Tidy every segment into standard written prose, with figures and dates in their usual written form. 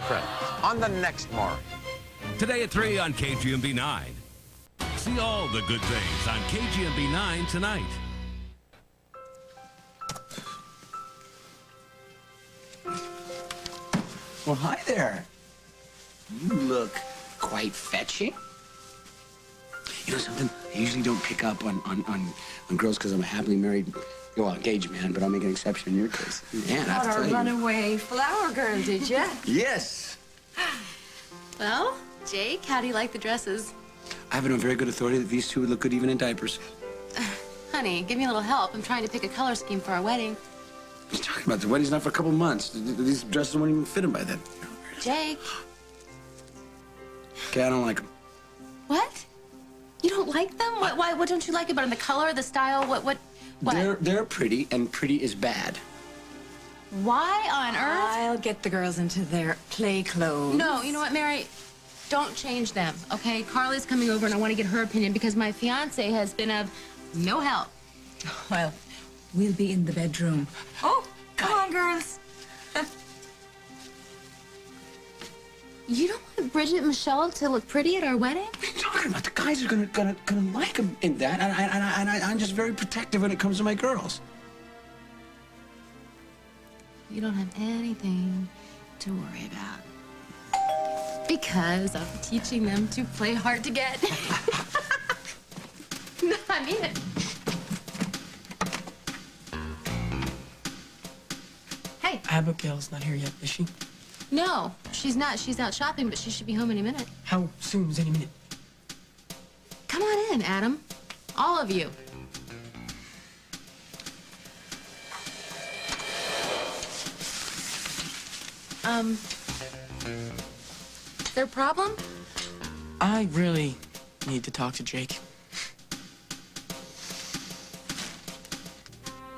credits on the next Maury. Today at 3 on KGMB 9. See all the good things on KGMB 9 tonight. Well, hi there. You look quite fetching. You know something? I usually don't pick up on girls because I'm a happily married, well, engaged man, but I'll make an exception in your case. Man, I have to tell Got a you. runaway flower girl, did you? Yes. Well, Jake, how do you like the dresses? I have it on very good authority that these two would look good even in diapers. Honey, give me a little help. I'm trying to pick a color scheme for our wedding. What are you talking about? The wedding's not for a couple months. These dresses won't even fit him by then. Jake. Okay, I don't like them. What? You don't like them? What don't you like about them? The color, the style, what? They're pretty, and pretty is bad. Why on earth? I'll get the girls into their play clothes. No, you know what, Mary? Don't change them, okay? Carly's coming over, and I want to get her opinion because my fiancé has been of no help. Well, we'll be in the bedroom. Oh, come on, girls. You don't want Bridget and Michelle to look pretty at our wedding? What are you talking about? The guys are gonna like him in that, and I'm just very protective when it comes to my girls. You don't have anything to worry about. Because I'm teaching them to play hard to get. No, I mean it. Hey. Abigail's not here yet, is she? No, she's not. She's out shopping, but she should be home any minute. How soon is any minute? Come on in, Adam. All of you. Is there a problem? I really need to talk to Jake.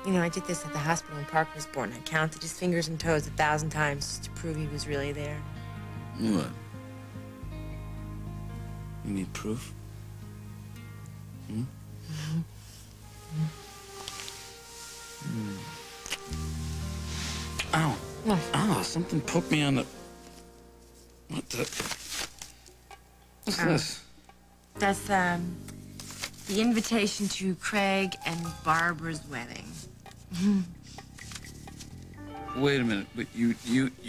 You know, I did this at the hospital when Parker was born. I counted his fingers and toes 1,000 times to prove he was really there. What? You need proof? Hmm? Ow. What? Ow, something poked me on the... What the... What's this? That's, the invitation to Craig and Barbara's wedding. Wait a minute, but you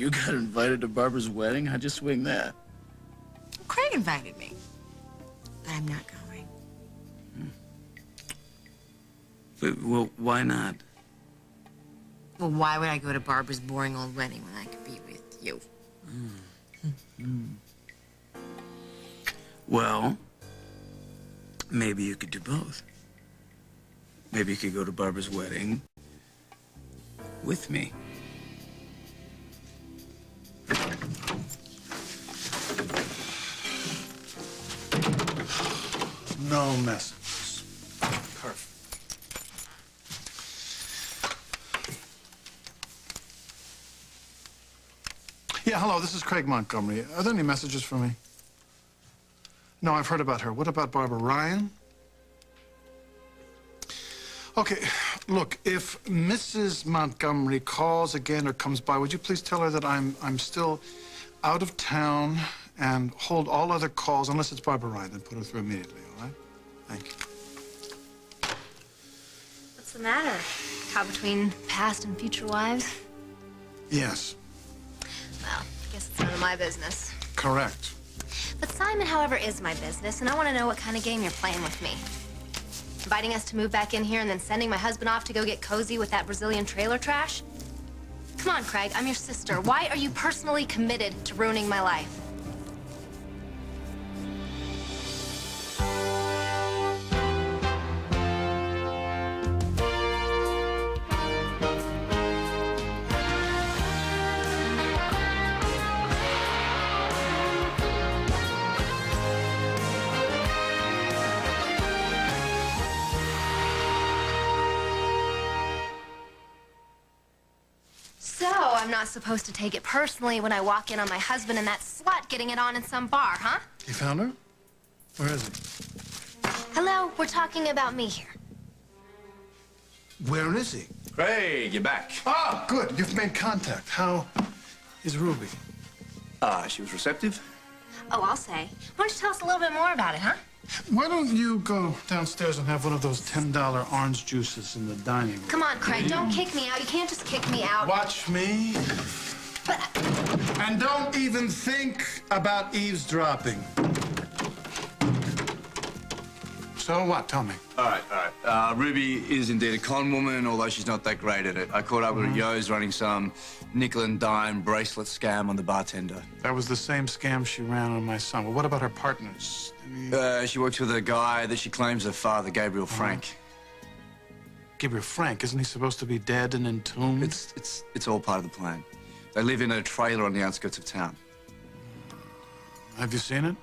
got invited to Barbara's wedding? How'd you swing that? Craig invited me, but I'm not going. But, well, why not? Well, why would I go to Barbara's boring old wedding when I could be with you? Well, maybe you could do both. Maybe you could go to Barbara's wedding with me. No messages. Perfect. Yeah, hello, this is Craig Montgomery. Are there any messages for me? No, I've heard about her. What about Barbara Ryan? Okay, look, if Mrs. Montgomery calls again or comes by, would you please tell her that I'm still out of town and hold all other calls unless it's Barbara Ryan, then put her through immediately, all right? Thank you. What's the matter? How between past and future wives? Yes, Well, I guess it's none of my business. correct. But Simon, however, is my business, and I want to know what kind of game you're playing with me. Inviting us to move back in here and then sending my husband off to go get cozy with that Brazilian trailer trash? Come on, Craig, I'm your sister. Why are you personally committed to ruining my life? I'm not supposed to take it personally when I walk in on my husband and that slut getting it on in some bar, huh? You found her? Where is he? Hello, we're talking about me here. Where is he? Craig, you're back. Ah, good. You've made contact. How is Ruby? She was receptive. Oh, I'll say. Why don't you tell us a little bit more about it, huh? Why don't you go downstairs and have one of those $10 orange juices in the dining room? Come on, Craig, don't kick me out. You can't just kick me out. Watch me. And don't even think about eavesdropping. So what? Tell me. All right. Ruby is indeed a con woman, although she's not that great at it. I caught up with Yo's running some nickel and dime bracelet scam on the bartender. That was the same scam she ran on my son. Well, what about her partners? She works with a guy that she claims her father, Gabriel Frank. Gabriel Frank? Isn't he supposed to be dead and entombed? It's all part of the plan. They live in a trailer on the outskirts of town. Have you seen it?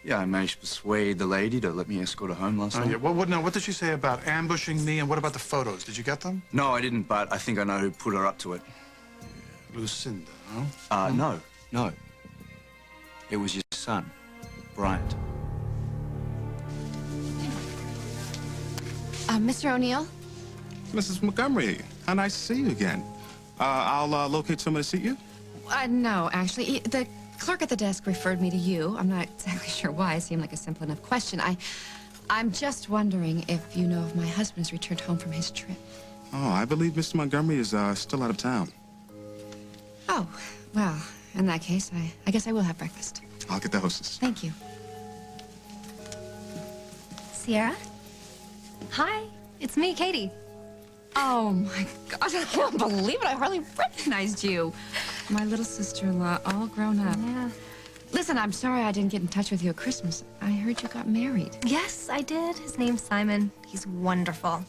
Yeah, I managed to persuade the lady to let me escort her home last night. Yeah. What did she say about ambushing me, and what about the photos? Did you get them? No, I didn't, but I think I know who put her up to it. Lucinda, huh? No. It was your son, Bryant. Mr. O'Neill? Mrs. Montgomery, how nice to see you again. I'll locate someone to see you. No, actually. The clerk at the desk referred me to you. I'm not exactly sure why. It seemed like a simple enough question. I'm just wondering if you know if my husband's returned home from his trip. Oh, I believe Mr. Montgomery is still out of town. Oh, well, in that case, I guess I will have breakfast. I'll get the hostess. Thank you. Sierra? Hi, it's me, Katie. Oh, my God, I don't believe it. I hardly recognized you. My little sister-in-law, all grown up. Yeah. Listen, I'm sorry I didn't get in touch with you at Christmas. I heard you got married. Yes, I did. His name's Simon. He's wonderful.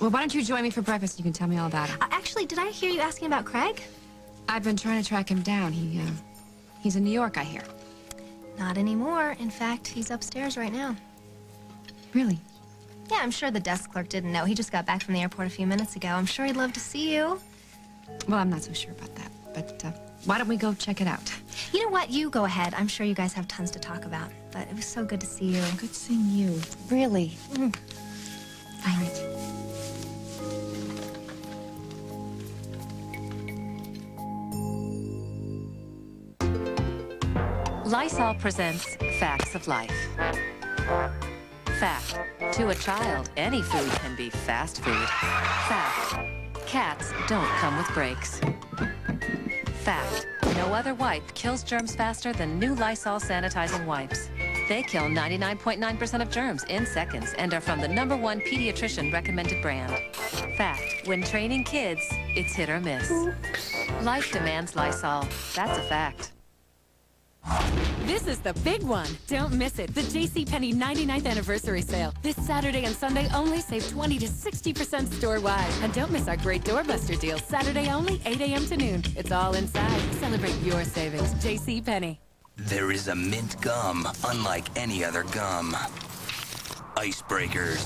Well, why don't you join me for breakfast? You can tell me all about it. Actually, did I hear you asking about Craig? I've been trying to track him down. He's in New York, I hear. Not anymore. In fact, he's upstairs right now. Really? Yeah, I'm sure the desk clerk didn't know. He just got back from the airport a few minutes ago. I'm sure he'd love to see you. Well, I'm not so sure about that. But why don't we go check it out? You know what? You go ahead. I'm sure you guys have tons to talk about. But it was so good to see you. Good seeing you. Really. Mm. All right. Lysol presents Facts of Life. Fact: to a child, any food can be fast food. Fact: cats don't come with brakes. Fact: no other wipe kills germs faster than new Lysol sanitizing wipes. They kill 99.9% of germs in seconds and are from the #1 pediatrician recommended brand. Fact: when training kids, it's hit or miss. Life demands Lysol. That's a fact. This is the big one. Don't miss it. The JCPenney 99th anniversary sale. This Saturday and Sunday only, save 20 to 60% store-wide. And don't miss our great doorbuster deal. Saturday only, 8 a.m. to noon. It's all inside. Celebrate your savings. JCPenney. There is a mint gum unlike any other gum. Icebreakers.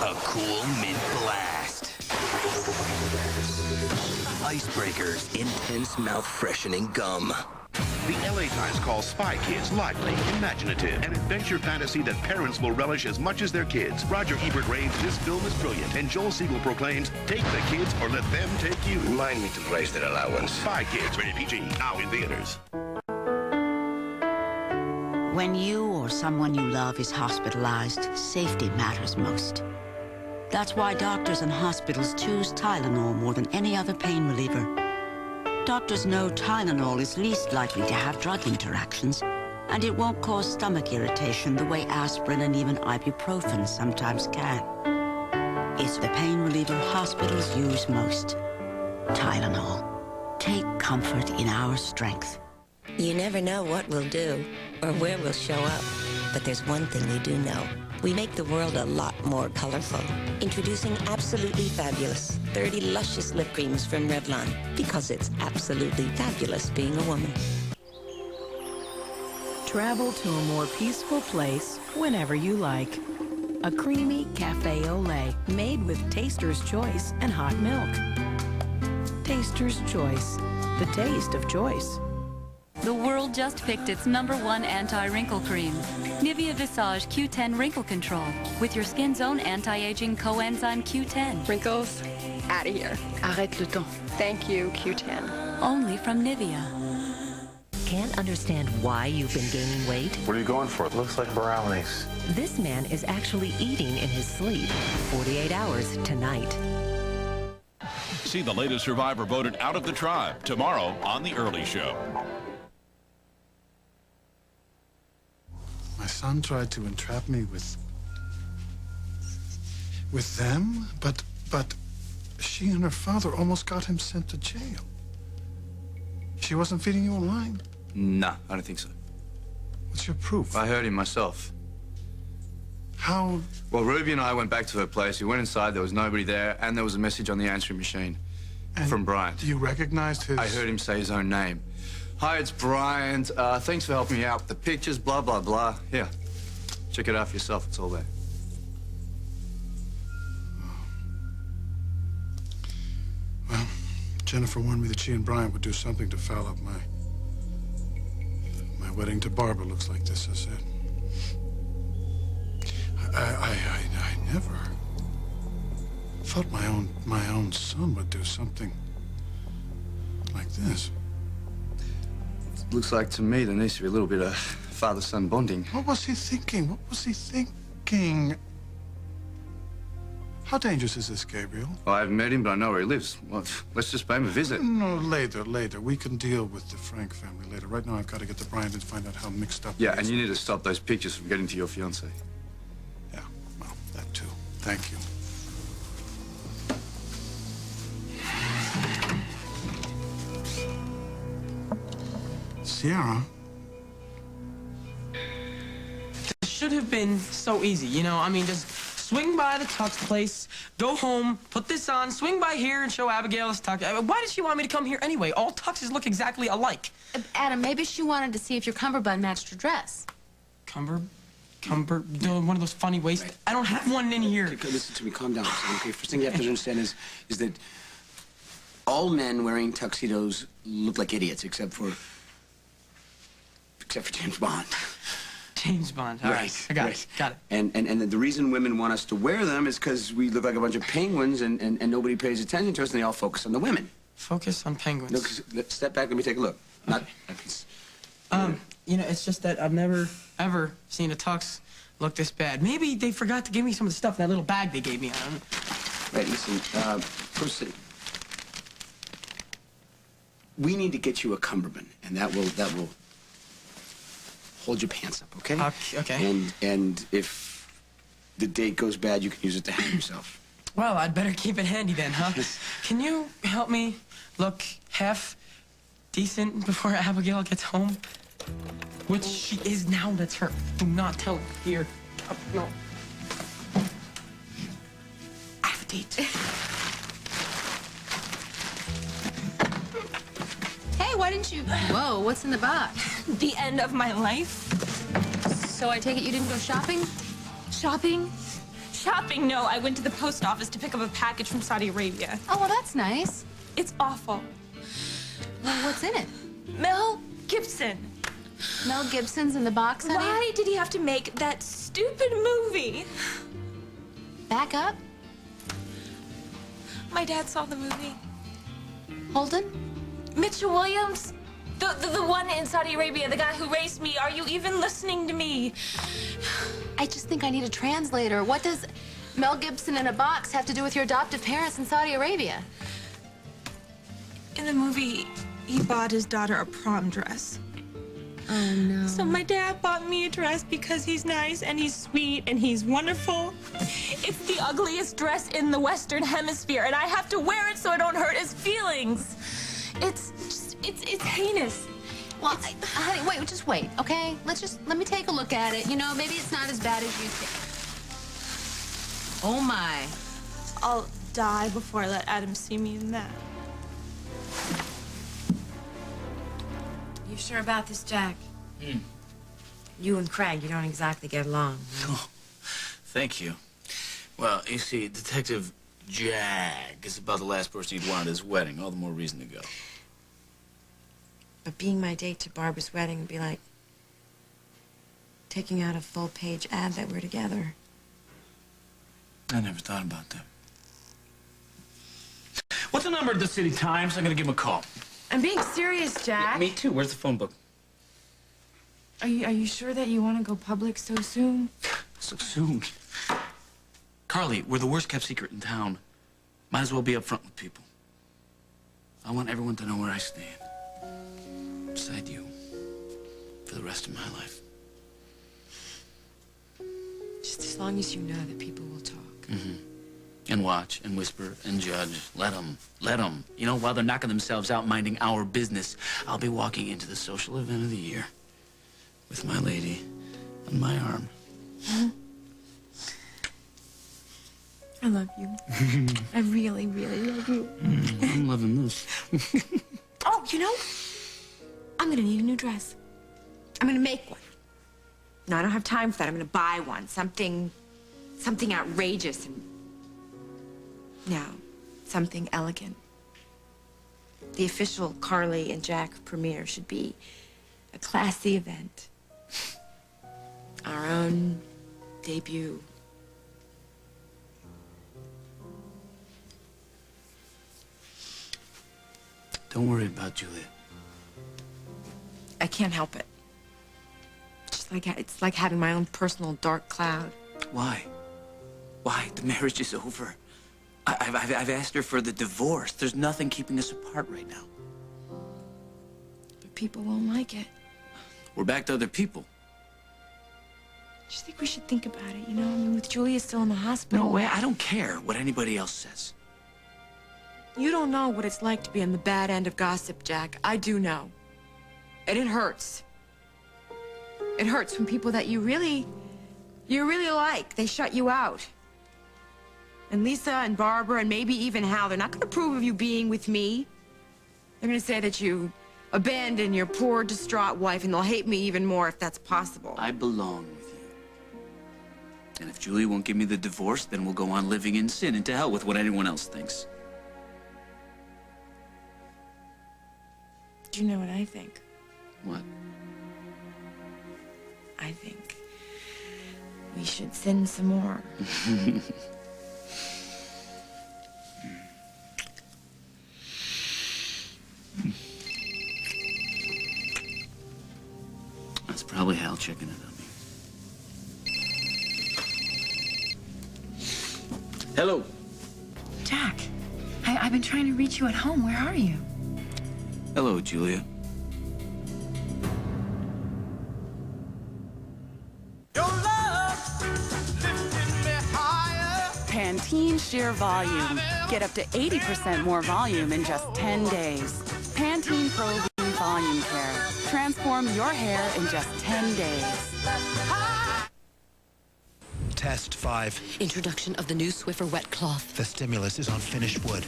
A cool mint blast. Icebreakers, intense mouth-freshening gum. The LA Times calls Spy Kids lively, imaginative, an adventure fantasy that parents will relish as much as their kids. Roger Ebert raves this film is brilliant, and Joel Siegel proclaims, take the kids or let them take you. Remind me to raise their allowance. Spy Kids, rated PG, now in theaters. When you or someone you love is hospitalized, safety matters most. That's why doctors and hospitals choose Tylenol more than any other pain reliever. Doctors know Tylenol is least likely to have drug interactions, and it won't cause stomach irritation the way aspirin and even ibuprofen sometimes can. It's the pain reliever hospitals use most. Tylenol. Take comfort in our strength. You never know what we'll do or where we'll show up, but there's one thing you do know. We make the world a lot more colorful. Introducing Absolutely Fabulous. 30 luscious lip creams from Revlon. Because it's absolutely fabulous being a woman. Travel to a more peaceful place whenever you like. A creamy cafe au lait made with Taster's Choice and hot milk. Taster's Choice. The taste of choice. The world just picked its #1 anti-wrinkle cream, Nivea Visage Q10 Wrinkle Control, with your skin's own anti-aging coenzyme Q10. Wrinkles, out of here. Arrête le temps. Thank you, Q10. Only from Nivea. Can't understand why you've been gaining weight? What are you going for? It looks like brownies. This man is actually eating in his sleep. 48 hours tonight. See the latest survivor voted out of the tribe tomorrow on The Early Show. My son tried to entrap me with them, but she and her father almost got him sent to jail. She wasn't feeding you a line? Nah, I don't think so. What's your proof? I heard him myself. How? Well, Ruby and I went back to her place. We went inside, there was nobody there, and there was a message on the answering machine from Brian. Do you recognize his... I heard him say his own name. Hi, it's Brian. Thanks for helping me out with the pictures, blah, blah, blah. Here, check it out for yourself. It's all there. Well, Jennifer warned me that she and Brian would do something to foul up my wedding to Barbara. Looks like this is it. I never thought my own son would do something like this. Looks like to me there needs to be a little bit of father-son bonding. What was he thinking? What was he thinking? How dangerous is this, Gabriel? Well, I haven't met him, but I know where he lives. Well, let's just pay him a visit. No, later. We can deal with the Frank family later. Right now, I've got to get to Brian and find out how mixed up Yeah, he and is. you need to stop those pictures from getting to your fiancée. Yeah, well, that too. Thank you. Sierra? This should have been so easy, you know? I mean, just swing by the Tux place, go home, put this on, swing by here and show Abigail this Tux. Why did she want me to come here anyway? All Tuxes look exactly alike. Adam, maybe she wanted to see if your cummerbund matched her dress. One of those funny waists. Right. I don't have one in here. Okay, listen to me, calm down. Okay, first thing you have to understand is that all men wearing tuxedos look like idiots, except for James Bond. James Bond. All right. I got it. Got it. And the reason women want us to wear them is because we look like a bunch of penguins and nobody pays attention to us and they all focus on the women. Focus on penguins. Look, step back, let me take a look. Okay. You know, it's just that I've never, ever seen a tux look this bad. Maybe they forgot to give me some of the stuff in that little bag they gave me. I don't know. Right, listen, proceed. We need to get you a cummerbund, and that will hold your pants up, okay? Okay. And if the date goes bad, you can use it to hang yourself. Well, I'd better keep it handy then, huh? Can you help me look half decent before Abigail gets home? Which she is now. That's her. Do not tell her. Here. No. I have a date. Hey, why didn't you... Whoa, what's in the box? The end of my life. So I take it you didn't go shopping? Shopping? Shopping? No, I went to the post office to pick up a package from Saudi Arabia. Oh, well, that's nice. It's awful. Well, what's in it? Mel Gibson. Mel Gibson's in the box, honey? Why did he have to make that stupid movie? Back up. My dad saw the movie. Holden? Mitchell Williams? The one in Saudi Arabia, the guy who raised me. Are you even listening to me? I just think I need a translator. What does Mel Gibson in a box have to do with your adoptive parents in Saudi Arabia? In the movie, he bought his daughter a prom dress. Oh, no. So my dad bought me a dress because he's nice and he's sweet and he's wonderful. It's the ugliest dress in the Western Hemisphere, and I have to wear it so I don't hurt his feelings. It's heinous. Well, honey, wait, just wait, okay? Let me take a look at it. You know, maybe it's not as bad as you think. Oh, my. I'll die before I let Adam see me in that. You sure about this, Jack? You and Craig, you don't exactly get along. Right? Oh, thank you. Well, you see, Detective Jack is about the last person you'd want at his wedding. All the more reason to go. But being my date to Barbara's wedding would be like taking out a full-page ad that we're together. I never thought about that. What's the number of the City Times? I'm gonna give him a call. I'm being serious, Jack. Yeah, me too. Where's the phone book? Are you sure that you want to go public so soon? So soon. Carly, we're the worst kept secret in town. Might as well be upfront with people. I want everyone to know where I stand. Beside you. For the rest of my life. Just as long as you know that people will talk. Mm-hmm. And watch, and whisper, and judge. Let them. Let them. You know, while they're knocking themselves out minding our business, I'll be walking into the social event of the year with my lady on my arm. I love you. I really, really love you. I'm loving this. Oh, you know, I'm gonna need a new dress. I'm gonna make one. No, I don't have time for that. I'm gonna buy one. Something outrageous and no, something elegant. The official Carly and Jack premiere should be a classy event. Our own debut. Don't worry about Julia. I can't help it. It's like having my own personal dark cloud. Why? Why? The marriage is over. I've asked her for the divorce. There's nothing keeping us apart right now. But people won't like it. We're back to other people. I just think we should think about it, you know? I mean, with Julia still in the hospital. No way. I don't care what anybody else says. You don't know what it's like to be on the bad end of gossip, Jack. I do know. And it hurts. It hurts when people that you really like, they shut you out. And Lisa and Barbara and maybe even Hal, they're not going to approve of you being with me. They're going to say that you abandoned your poor, distraught wife, and they'll hate me even more if that's possible. I belong with you. And if Julie won't give me the divorce, then we'll go on living in sin and to hell with what anyone else thinks. Do you know what I think? What? I think we should sin some more. That's probably Hal checking it on me. Hello. Jack, I've been trying to reach you at home. Where are you? Hello, Julia. Pantene Sheer Volume. Get up to 80% more volume in just 10 days. Pantene Pro V Volume Care. Transform your hair in just 10 days. Test 5. Introduction of the new Swiffer wet cloth. The stimulus is on finished wood.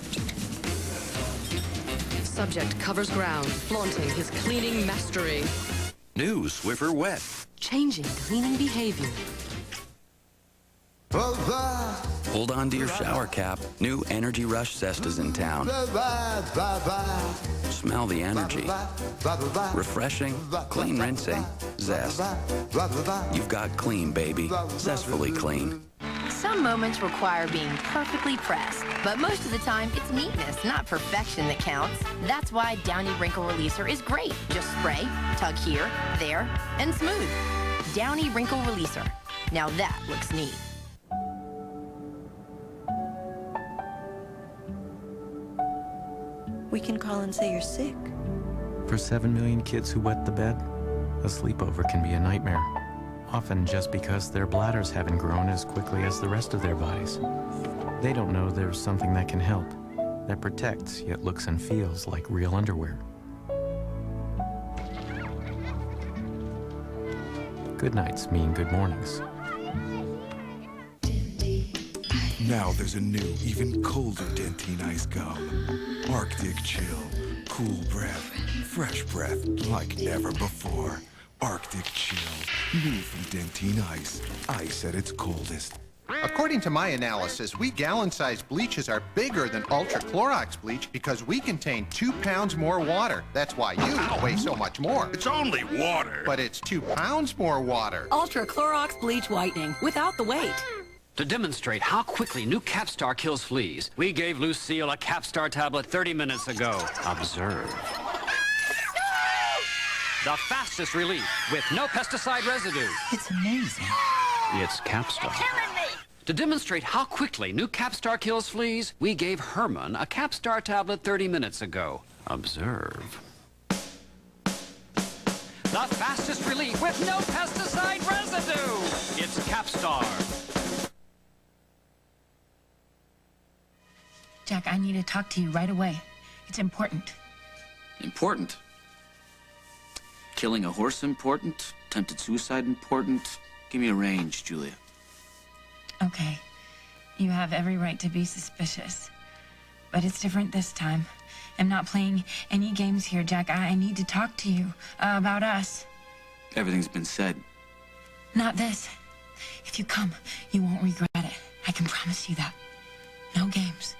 Subject covers ground, flaunting his cleaning mastery. New Swiffer Wet. Changing cleaning behavior. Hold on to your shower cap. New Energy Rush Zest is in town. Smell the energy. Refreshing, clean rinsing, Zest. You've got clean, baby. Zestfully clean. Some moments require being perfectly pressed, but most of the time it's neatness, not perfection that counts. That's why Downy Wrinkle Releaser is great. Just spray, tug here, there, and smooth. Downy Wrinkle Releaser. Now that looks neat. We can call and say you're sick. For 7 million kids who wet the bed, a sleepover can be a nightmare. Often just because their bladders haven't grown as quickly as the rest of their bodies. They don't know there's something that can help, that protects yet looks and feels like real underwear. Good nights mean good mornings. Now there's a new, even colder Dentine Ice Gum. Arctic chill, cool breath, fresh breath like never before. Arctic chill, new from Dentine Ice. Ice at its coldest. According to my analysis, we gallon-sized bleaches are bigger than Ultra Clorox bleach because we contain 2 pounds more water. That's why you weigh so much more. It's only water. But it's 2 pounds more water. Ultra Clorox bleach whitening without the weight. To demonstrate how quickly new Capstar kills fleas, we gave Lucille a Capstar tablet 30 minutes ago. Observe. The fastest relief with no pesticide residue. It's amazing. It's Capstar. To demonstrate how quickly new Capstar kills fleas, we gave Herman a Capstar tablet 30 minutes ago. Observe. The fastest relief with no pesticide residue. It's Capstar. Jack, I need to talk to you right away. It's important. Important? Killing a horse important? Attempted suicide important? Give me a range, Julia. Okay. You have every right to be suspicious. But it's different this time. I'm not playing any games here, Jack. I need to talk to you about us. Everything's been said. Not this. If you come, you won't regret it. I can promise you that. No games.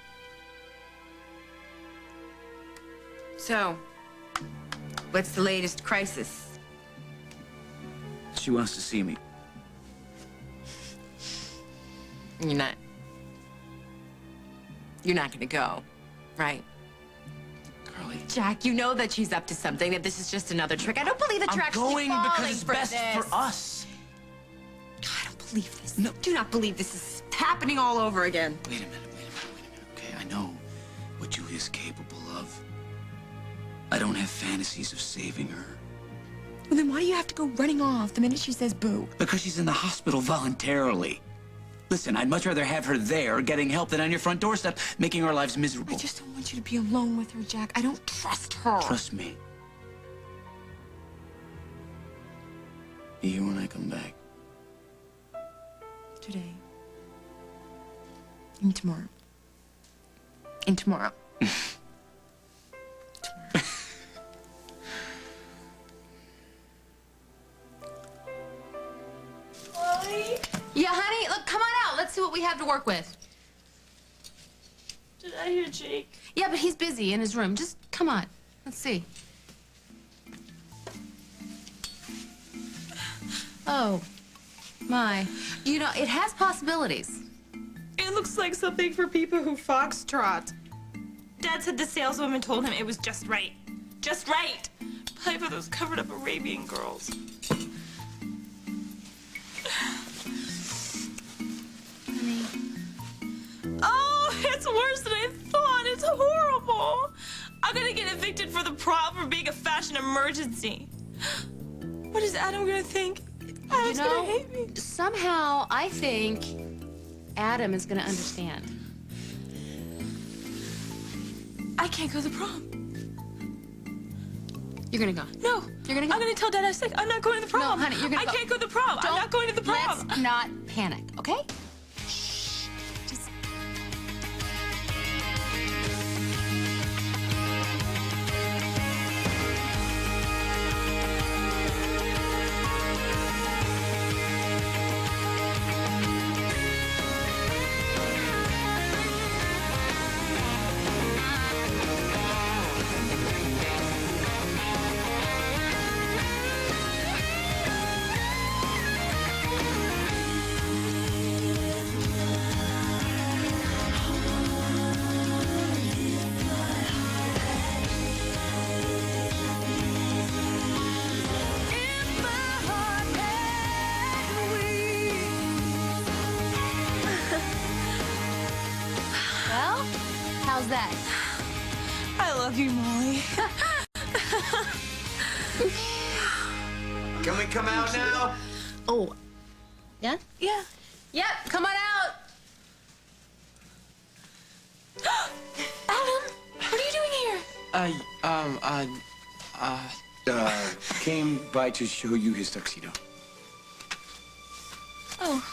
So, what's the latest crisis? She wants to see me. You're not gonna go, right? Carly. Jack, you know that she's up to something, that this is just another trick. I don't believe that you're actually going falling because it's for best this. for us. I don't believe this. No. Do not believe this is happening all over again. Wait a minute. Okay, I know what Julia's capable of. I don't have fantasies of saving her. Well, then why do you have to go running off the minute she says boo? Because she's in the hospital voluntarily. Listen, I'd much rather have her there getting help than on your front doorstep making our lives miserable. I just don't want you to be alone with her, Jack. I don't trust her. Trust me. You hear when I come back? Today. And tomorrow. And tomorrow. Yeah, honey, look, come on out. Let's see what we have to work with. Did I hear Jake? Yeah, but he's busy in his room. Just come on. Let's see. Oh, my. You know, it has possibilities. It looks like something for people who foxtrot. Dad said the saleswoman told him it was just right. Just right! Probably for those covered up Arabian girls. Oh, it's worse than I thought. It's horrible. I'm gonna get evicted for the prom for being a fashion emergency. What is Adam gonna think? Adam's gonna hate me. Somehow, I think Adam is gonna understand. I can't go to the prom. You're gonna go. No. You're gonna go. I'm gonna tell Dad I'm sick. I'm not going to the prom. No, honey, you're gonna I go. can't go to the prom. I'm not going to the prom. Let's not panic, okay? Well, how's that? I love you, Molly. Can we come out now? Oh. Yeah? Yeah. Yep, come on out. Adam, what are you doing here? Came by to show you his tuxedo. Oh.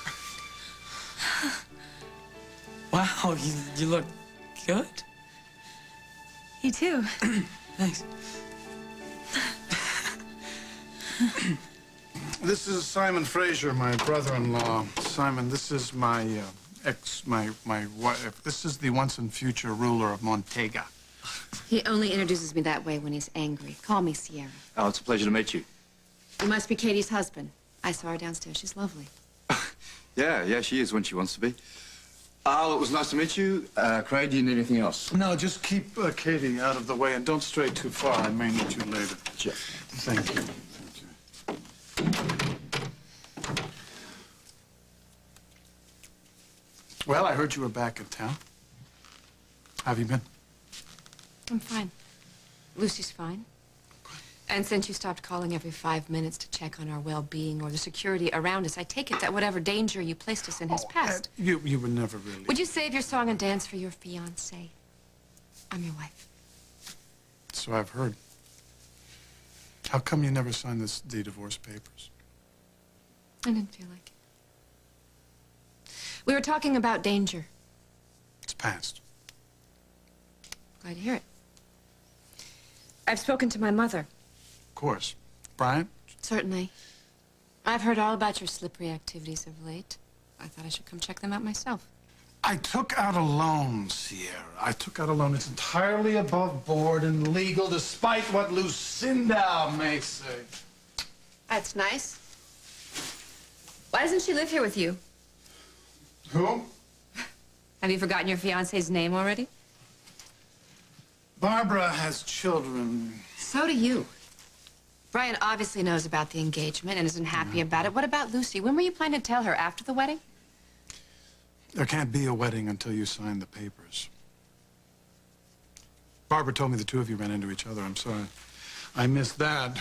Wow, you look good. You too. Thanks. This is Simon Fraser, my brother-in-law. Simon, this is my my wife. This is the once and future ruler of Montega. He only introduces me that way when he's angry. Call me Sierra. Oh, it's a pleasure to meet you. You must be Katie's husband. I saw her downstairs. She's lovely. Yeah, she is when she wants to be. Oh, it was nice to meet you. Craig, do you need anything else? No, just keep Katie out of the way and don't stray too far. I may need you later. Sure. Thank you. Well, I heard you were back in town. How have you been? I'm fine. Lucy's fine. And since you stopped calling every 5 minutes to check on our well-being or the security around us, I take it that whatever danger you placed us in has passed. You were never really... Would you save your song and dance for your fiancé? I'm your wife. So I've heard. How come you never signed the divorce papers? I didn't feel like it. We were talking about danger. It's past. Glad to hear it. I've spoken to my mother. Of course. Brian? Certainly. I've heard all about your slippery activities of late. I thought I should come check them out myself. I took out a loan, Sierra. I took out a loan. It's entirely above board and legal, despite what Lucinda may say. That's nice. Why doesn't she live here with you? Who? Have you forgotten your fiancé's name already? Barbara has children. So do you. Brian obviously knows about the engagement and isn't happy about it. What about Lucy? When were you planning to tell her? After the wedding? There can't be a wedding until you sign the papers. Barbara told me the two of you ran into each other. I'm sorry. I missed that.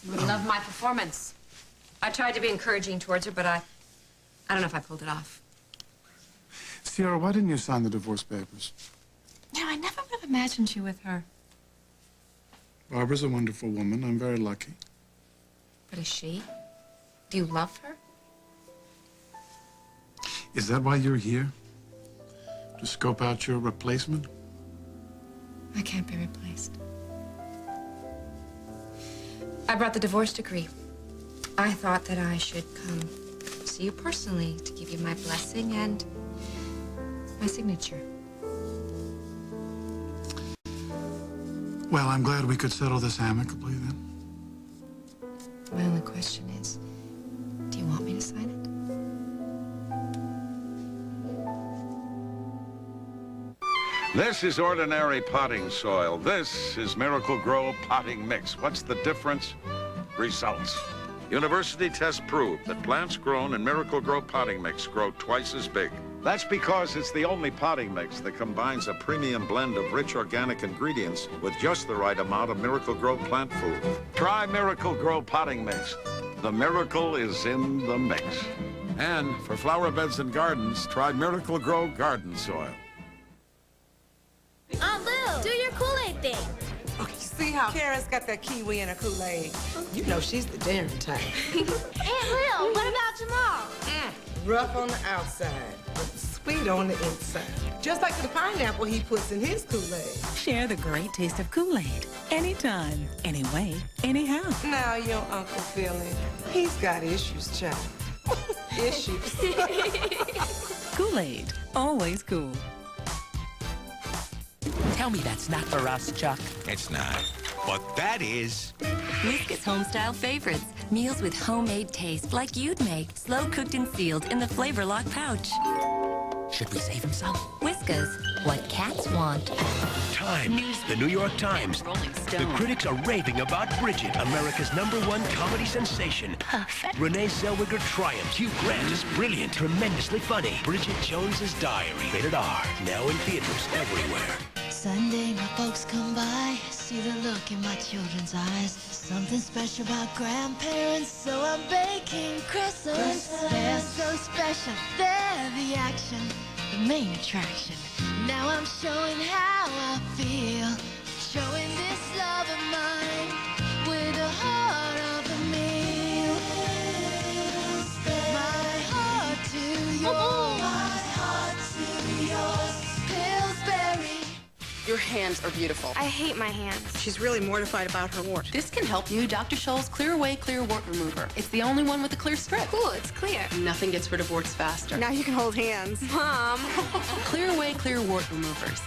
You would love my performance. I tried to be encouraging towards her, but I don't know if I pulled it off. Sierra, why didn't you sign the divorce papers? No, I never would have imagined you with her. Barbara's a wonderful woman. I'm very lucky. But is she? Do you love her? Is that why you're here? To scope out your replacement? I can't be replaced. I brought the divorce decree. I thought that I should come see you personally to give you my blessing and my signature. Well, I'm glad we could settle this amicably then. My only question is, do you want me to sign it? This is ordinary potting soil. This is Miracle Grow potting mix. What's the difference? Results. University tests prove that plants grown in Miracle Grow potting mix grow twice as big. That's because it's the only potting mix that combines a premium blend of rich organic ingredients with just the right amount of Miracle Grow plant food. Try Miracle Grow potting mix. The miracle is in the mix. And for flower beds and gardens, try Miracle Grow garden soil. Aunt Lil, do your Kool-Aid thing. Okay, see how Karen's got that kiwi in her Kool-Aid? You know she's the daring type. Aunt Lil, what about Jamal? Rough on the outside, but sweet on the inside. Just like the pineapple he puts in his Kool-Aid. Share the great taste of Kool-Aid. Anytime, anyway, anyhow. Now your Uncle Philly, he's got issues, child. Issues. Kool-Aid, always cool. Tell me that's not for us, Chuck. It's not. But that is. Whiskas Homestyle Favorites. Meals with homemade taste like you'd make. Slow cooked and sealed in the Flavor Lock pouch. Should we save him some? Whiskas. What cats want. Times. The New York Times. The critics are raving about Bridget, America's #1 comedy sensation. Perfect. Renee Zellweger triumphs. Hugh Grant is brilliant. Tremendously funny. Bridget Jones's Diary. Rated R. Now in theaters everywhere. Sunday, my folks come by, see the look in my children's eyes. Something special about grandparents, so I'm baking crescents. They're so special, they're the action, the main attraction. Now I'm showing how I feel, showing this love of mine with the heart of a meal. My heart to yours, my heart to yours. Pillsbury. Your hand hands are beautiful. I hate my hands. She's really mortified about her wart. This can help you. Dr. Scholl's Clear Away Clear Wart Remover. It's the only one with a clear strip. Cool, it's clear. Nothing gets rid of warts faster. Now you can hold hands. Mom. Clear Away Clear Wart Removers.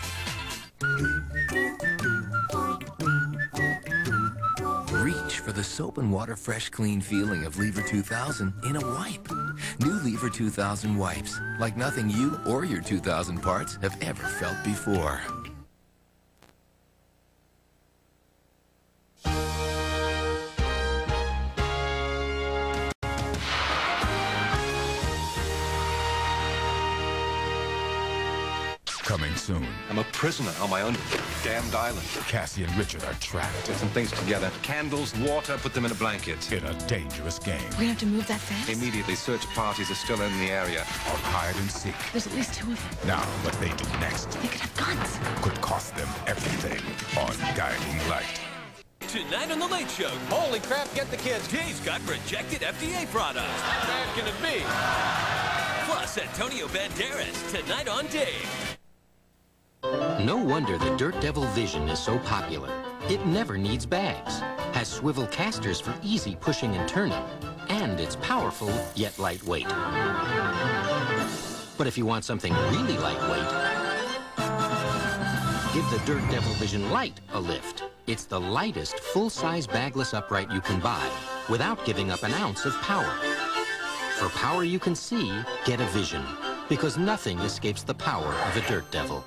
Reach for the soap and water fresh clean feeling of Lever 2000 in a wipe. New Lever 2000 wipes, like nothing you or your 2000 parts have ever felt before. Coming soon. I'm a prisoner on my own damned island. Cassie and Richard are trapped. Get some things together. Candles, water, put them in a blanket. In a dangerous game. We're gonna have to move that fast. Immediately, search parties are still in the area. Of hide and seek. There's at least 2 of them. Now, what they do next They could have guns. could cost them everything on Guiding Light. Tonight on The Late Show. Holy crap, get the kids. Jay's got rejected FDA products. How bad can it be? Plus, Antonio Banderas, tonight on Dave. No wonder the Dirt Devil Vision is so popular. It never needs bags, has swivel casters for easy pushing and turning, and it's powerful yet lightweight. But if you want something really lightweight, give the Dirt Devil Vision Light a lift. It's the lightest full-size bagless upright you can buy without giving up an ounce of power. For power you can see, get a Vision, because nothing escapes the power of a Dirt Devil.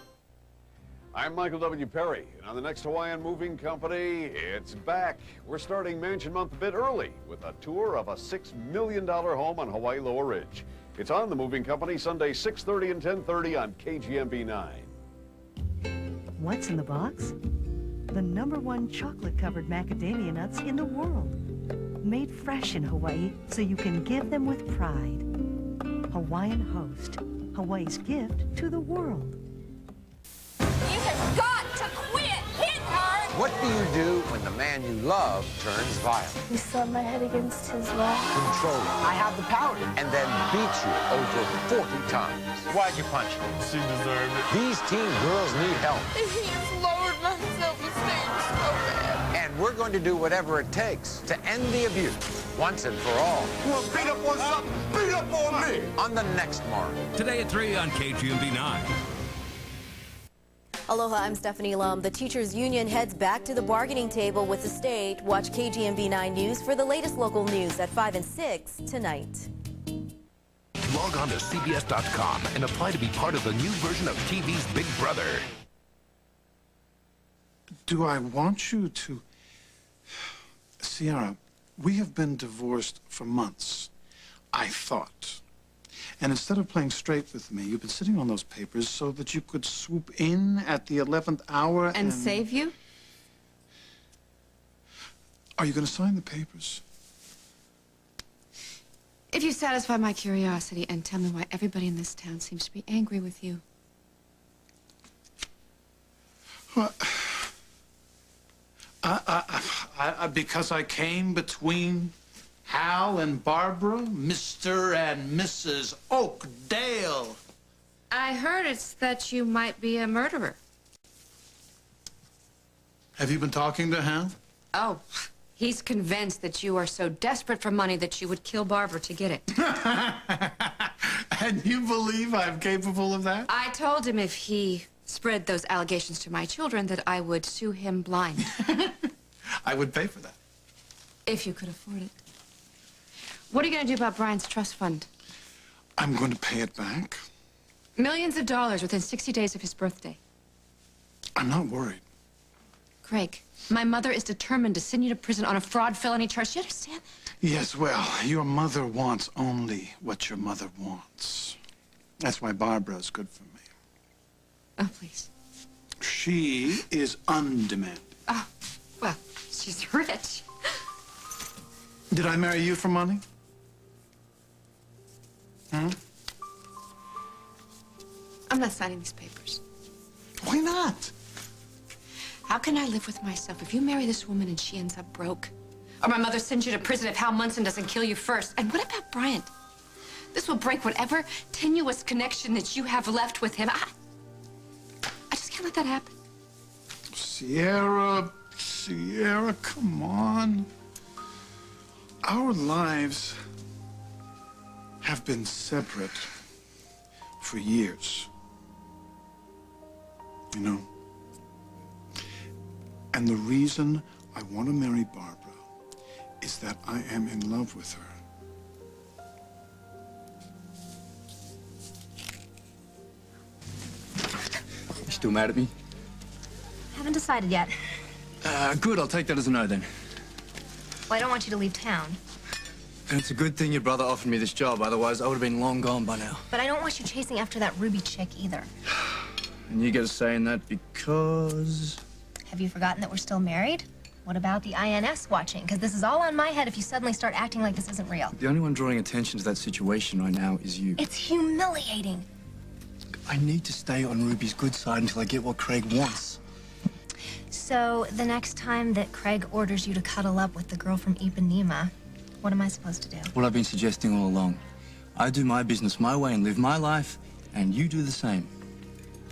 I'm Michael W. Perry, and on the next Hawaiian Moving Company, it's back. We're starting Mansion Month a bit early with a tour of a $6 million home on Hawaii Lower Ridge. It's on the Moving Company Sunday 6:30 and 10:30 on KGMB 9. What's in the box? The #1 chocolate-covered macadamia nuts in the world. Made fresh in Hawaii so you can give them with pride. Hawaiian Host, Hawaii's gift to the world. You have got to quit! Hit her! What do you do when the man you love turns violent? You slammed my head against his wall. Control him. I have the power. And then beat you over 40 times. Why'd you punch her? She deserved it. These teen girls need help. He's lowered my self-esteem so bad. And we're going to do whatever it takes to end the abuse once and for all. You want beat up on something? Beat up on me! On the next mark. Today at 3 on KGMB 9. Aloha, I'm Stephanie Lum. The teachers union heads back to the bargaining table with the state. Watch KGMB 9 News for the latest local news at 5 and 6 tonight. Log on to CBS.com and apply to be part of the new version of TV's Big Brother. Do I want you to... Sierra, we have been divorced for months, I thought. And instead of playing straight with me, you've been sitting on those papers so that you could swoop in at the 11th hour And save you? Are you going to sign the papers? If you satisfy my curiosity and tell me why everybody in this town seems to be angry with you. Well, because I came between Hal and Barbara, Mr. and Mrs. Oakdale. I heard it's that you might be a murderer. Have you been talking to Hal? Oh, he's convinced that you are so desperate for money that you would kill Barbara to get it. And you believe I'm capable of that? I told him if he spread those allegations to my children that I would sue him blind. I would pay for that. If you could afford it. What are you going to do about Brian's trust fund? I'm going to pay it back. Millions of dollars within 60 days of his birthday. I'm not worried. Craig, my mother is determined to send you to prison on a fraud felony charge. Do you understand that? Yes, well, your mother wants only what your mother wants. That's why Barbara is good for me. Oh, please. She is undemanded. Oh, well, she's rich. Did I marry you for money? Hmm? I'm not signing these papers. Why not? How can I live with myself if you marry this woman and she ends up broke? Or my mother sends you to prison if Hal Munson doesn't kill you first? And what about Bryant? This will break whatever tenuous connection that you have left with him. I just can't let that happen. Sierra, come on. Our lives have been separate for years. You know? And the reason I want to marry Barbara is that I am in love with her. You still mad at me? Haven't decided yet. Good, I'll take that as a no then. Well, I don't want you to leave town. And it's a good thing your brother offered me this job, otherwise I would have been long gone by now. But I don't want you chasing after that Ruby chick either. And you get a say in that because... Have you forgotten that we're still married? What about the INS watching? Because this is all on my head if you suddenly start acting like this isn't real. The only one drawing attention to that situation right now is you. It's humiliating. I need to stay on Ruby's good side until I get what Craig wants. So the next time that Craig orders you to cuddle up with the girl from Ipanema, what am I supposed to do? What I've been suggesting all along. I do my business my way and live my life, and you do the same.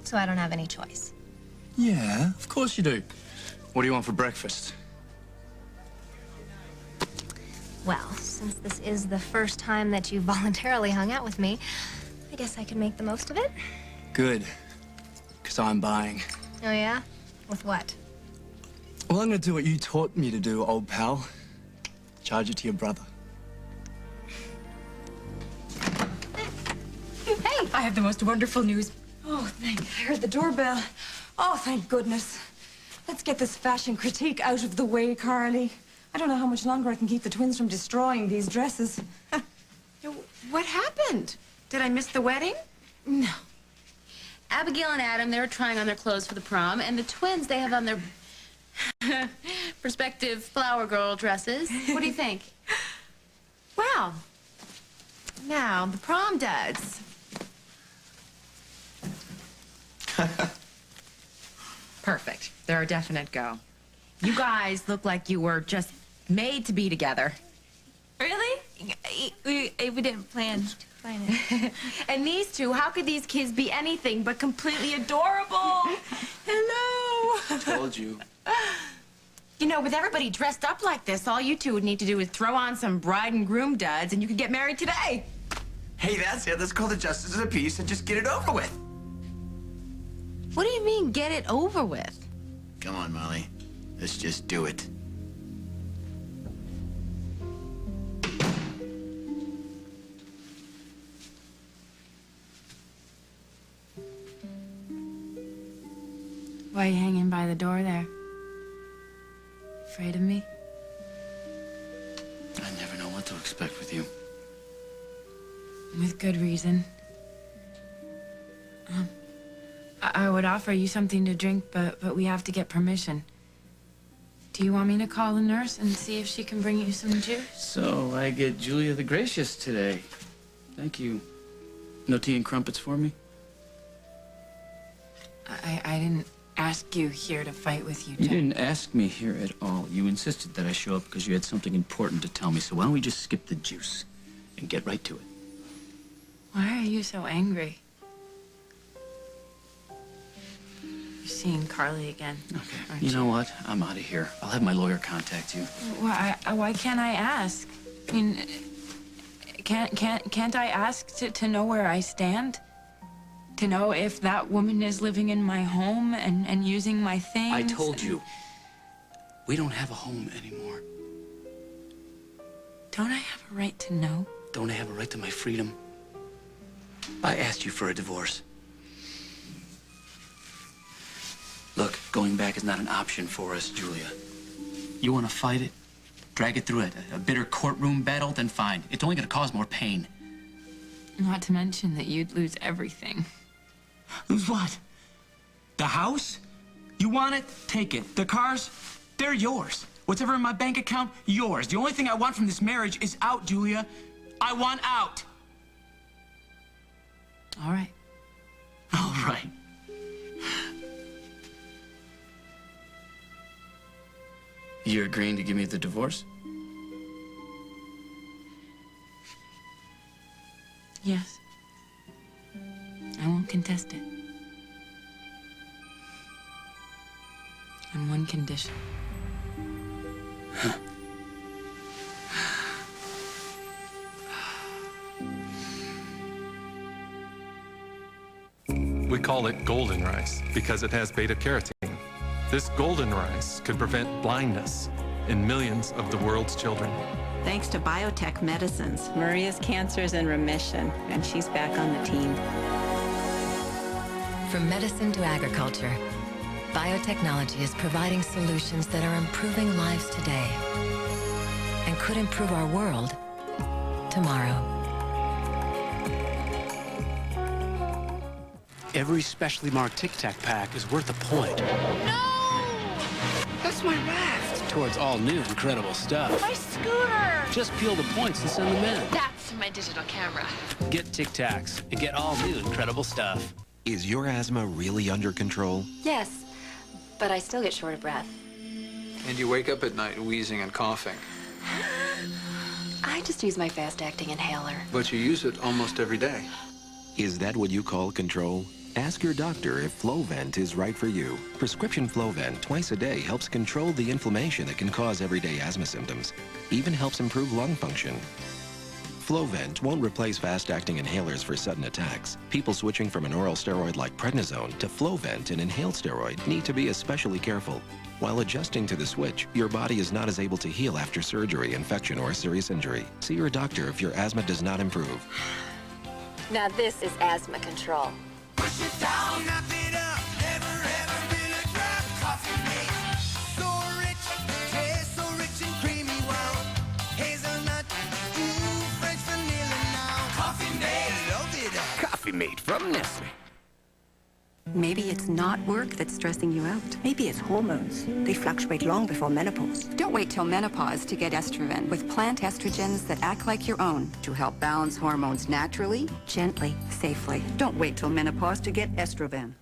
So I don't have any choice. Yeah, of course you do. What do you want for breakfast? Well, since this is the first time that you voluntarily hung out with me, I guess I can make the most of it. Good, because I'm buying. Oh, yeah? With what? Well, I'm going to do what you taught me to do, old pal. Charge it to your brother. Hey, I have the most wonderful news. Oh, thank God. I heard the doorbell. Oh, thank goodness. Let's get this fashion critique out of the way, Carly. I don't know how much longer I can keep the twins from destroying these dresses. What happened? Did I miss the wedding? No. Abigail and Adam, they were trying on their clothes for the prom, and the twins, they have on their prospective flower girl dresses. What do you think? Well, now the prom duds. Perfect. They're a definite go. You guys look like you were just made to be together. Really? We didn't plan it. And these two, how could these kids be anything but completely adorable? Hello. Told you. You know, with everybody dressed up like this, all you two would need to do is throw on some bride and groom duds and you could get married today. Hey, that's it. Let's call the justices of the peace and just get it over with. What do you mean, get it over with? Come on, Molly. Let's just do it. Why are you hanging by the door there? Afraid of me? I never know what to expect with you. With good reason. I would offer you something to drink, but we have to get permission. Do you want me to call the nurse and see if she can bring you some juice? So I get Julia the Gracious today. Thank you. No tea and crumpets for me? I didn't ask you here to fight with you, You Jack. didn't ask me here at all. You insisted that I show up because you had something important to tell me. So why don't we just skip the juice and get right to it? Why are you so angry? You're seeing Carly again. You know what? I'm out of here. I'll have my lawyer contact you. Why can't I ask? I mean, can't I ask to know where I stand? To know if that woman is living in my home and using my things? I told you. We don't have a home anymore. Don't I have a right to know? Don't I have a right to my freedom? I asked you for a divorce. Look, going back is not an option for us, Julia. You want to fight it? Drag it through a bitter courtroom battle? Then fine. It's only going to cause more pain. Not to mention that you'd lose everything. Lose what? The house? You want it? Take it. The cars? They're yours. What's ever in my bank account? Yours. The only thing I want from this marriage is out, Julia. I want out. All right. All right. You're agreeing to give me the divorce? Yes. I won't contest it. On one condition. We call it golden rice because it has beta-carotene. This golden rice could prevent blindness in millions of the world's children. Thanks to biotech medicines, Maria's cancer is in remission, and she's back on the team. From medicine to agriculture, biotechnology is providing solutions that are improving lives today and could improve our world tomorrow. Every specially marked Tic Tac pack is worth a point. No! That's my raft. Towards all new incredible stuff. My scooter! Just peel the points and send them in. That's my digital camera. Get Tic Tacs and get all new incredible stuff. Is your asthma really under control? Yes, but I still get short of breath. And you wake up at night wheezing and coughing. I just use my fast-acting inhaler. But you use it almost every day. Is that what you call control? Ask your doctor if Flovent is right for you. Prescription Flovent twice a day helps control the inflammation that can cause everyday asthma symptoms. Even helps improve lung function. Flovent won't replace fast-acting inhalers for sudden attacks. People switching from an oral steroid like prednisone to Flovent, an inhaled steroid, need to be especially careful. While adjusting to the switch, your body is not as able to heal after surgery, infection, or serious injury. See your doctor if your asthma does not improve. Now this is asthma control. Push it down, nap it up. Never ever been a drop. Coffee mate. So rich, taste so rich and creamy. Wow. Hazelnut, French vanilla now. Coffee mate, love it up. Coffee Mate from Nestle. Maybe it's not work that's stressing you out. Maybe it's hormones. They fluctuate long before menopause. Don't wait till menopause to get Estroven with plant estrogens that act like your own to help balance hormones naturally, gently, safely. Don't wait till menopause to get Estroven.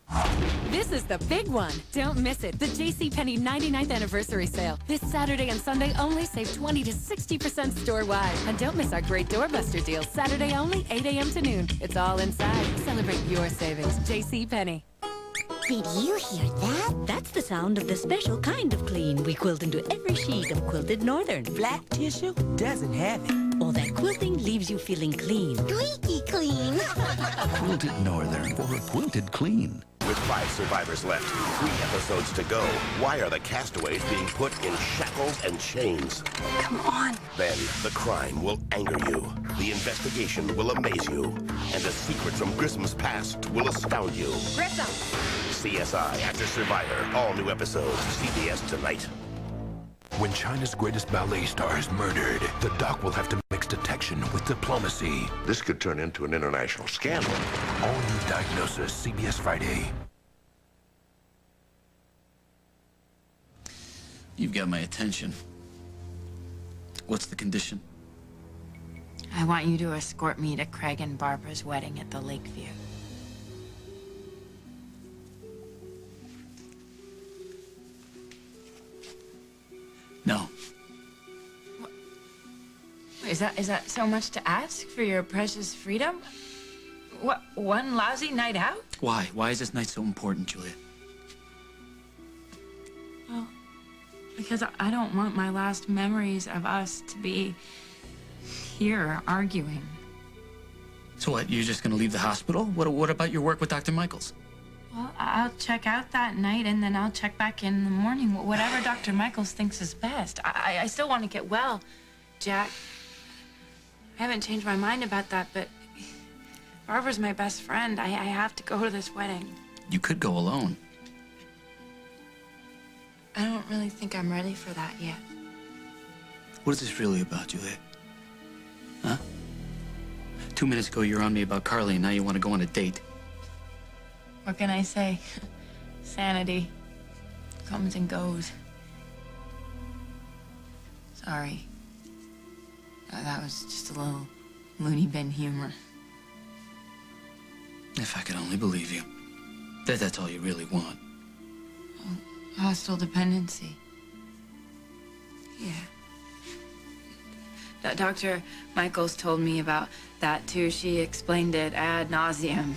This is the big one. Don't miss it. The JCPenney 99th anniversary sale. This Saturday and Sunday only, save 20 to 60% store-wide. And don't miss our great doorbuster deal. Saturday only, 8 a.m. to noon. It's all inside. Celebrate your savings. JCPenney. Did you hear that? That's the sound of the special kind of clean we quilt into every sheet of Quilted Northern. Flat tissue doesn't have it. All that quilting leaves you feeling clean. Squeaky clean. Quilted Northern for a quilted clean. With 5 survivors left, 3 episodes to go, why are the castaways being put in shackles and chains? Come on. Then, the crime will anger you, the investigation will amaze you, and a secret from Grissom's past will astound you. Grissom! CSI After Survivor, all new episodes, CBS tonight. When China's greatest ballet star is murdered, the doc will have to mix detection with diplomacy. This could turn into an international scandal. All new Diagnosis, CBS Friday. You've got my attention. What's the condition? I want you to escort me to Craig and Barbara's wedding at the Lakeview. No. Is that so much to ask for your precious freedom? What, one lousy night out? Why? Why is this night so important, Julia? Well, because I don't want my last memories of us to be here arguing. So what, you're just gonna leave the hospital? What about your work with Dr. Michaels? Well, I'll check out that night, and then I'll check back in the morning. Whatever Dr. Michaels thinks is best. I still want to get well, Jack. I haven't changed my mind about that, but Barbara's my best friend. I have to go to this wedding. You could go alone. I don't really think I'm ready for that yet. What is this really about, Juliet? Huh? 2 minutes ago, you were on me about Carly, and now you want to go on a date. What can I say? Sanity comes and goes. Sorry. That was just a little loony bin humor. If I could only believe you. That's all you really want. Hostile dependency. Yeah. Dr. Michaels told me about that, too. She explained it ad nauseum.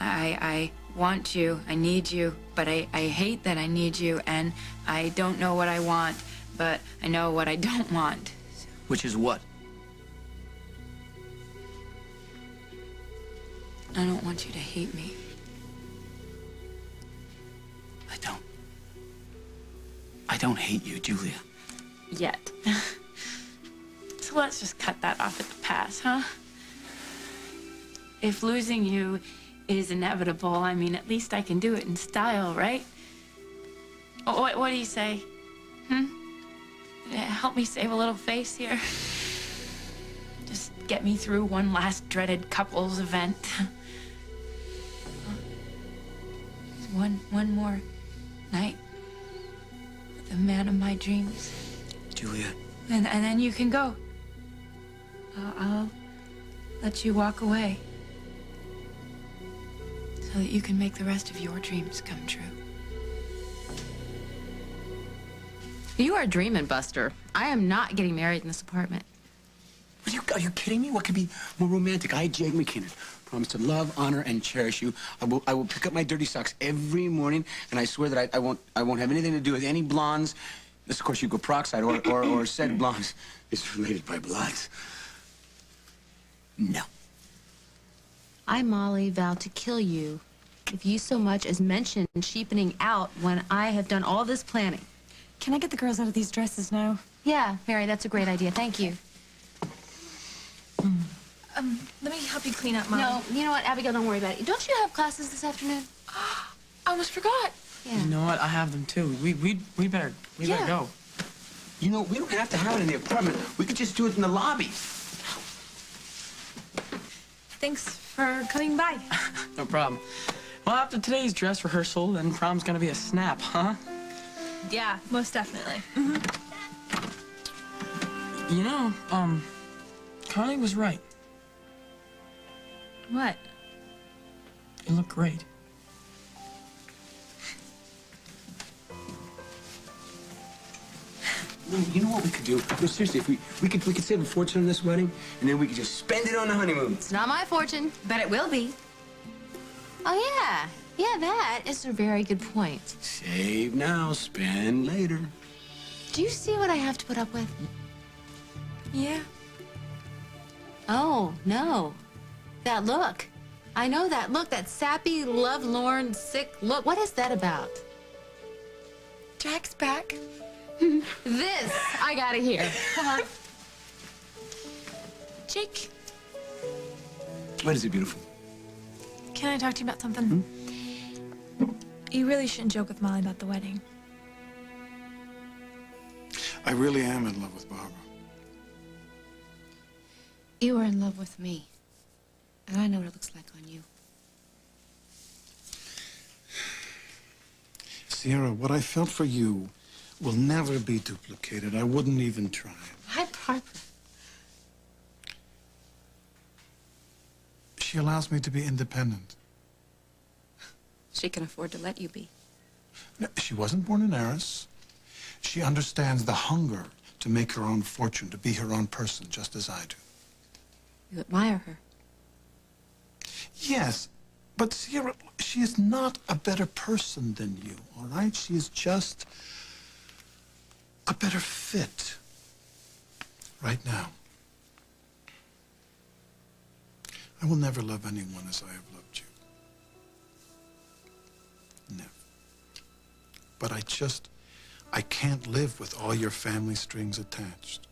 I want you, I need you, but I hate that I need you, and I don't know what I want, but I know what I don't want. Which is what? I don't want you to hate me. I don't hate you, Julia. Yet. So let's just cut that off at the pass, huh? If losing you is inevitable, I mean, at least I can do it in style, right? What do you say? Help me save a little face here. Just get me through one last dreaded couples event. One more night with the man of my dreams. Julia. And then you can go. I'll let you walk away so that you can make the rest of your dreams come true. You are dreaming, Buster. I am not getting married in this apartment. Are you kidding me? What could be more romantic? I, Jake McKinnon, promise to love, honor, and cherish you. I will pick up my dirty socks every morning, and I swear that I won't have anything to do with any blondes. This, of course, you go peroxide or said blondes. It's related by blood. No. I, Molly, vow to kill you if you so much as mention sheepening out when I have done all this planning. Can I get the girls out of these dresses now? Yeah, Mary, that's a great idea. Thank you. Let me help you clean up, Mom. No, you know what, Abigail, don't worry about it. Don't you have classes this afternoon? I almost forgot. Yeah. You know what? I have them too. We better go. You know, we don't have to have it in the apartment. We could just do it in the lobby. Thanks for coming by. No problem. Well, after today's dress rehearsal, then prom's gonna be a snap, huh? Yeah, most definitely. You know, Carly was right. What? You look great. You know what we could do? No, seriously, if we could save a fortune on this wedding, and then we could just spend it on the honeymoon. It's not my fortune, but it will be. Oh, yeah. Yeah, that is a very good point. Save now, spend later. Do you see what I have to put up with? Yeah. Oh, no. That look. I know that look, that sappy, lovelorn, sick look. What is that about? Jack's back. This I gotta hear. Come on. Jake, What is it, beautiful? can I talk to you about something? You really shouldn't joke with Molly about the wedding. I really am in love with Barbara. You are in love with me. And I know what it looks like on you. Sierra, what I felt for you will never be duplicated. I wouldn't even try. Hi, Barbara. She allows me to be independent. She can afford to let you be. No, she wasn't born an heiress. She understands the hunger to make her own fortune, to be her own person, just as I do. You admire her. Yes, but Sierra, she is not a better person than you, all right? She is just a better fit right now. I will never love anyone as I have loved you. Never. But I can't live with all your family strings attached.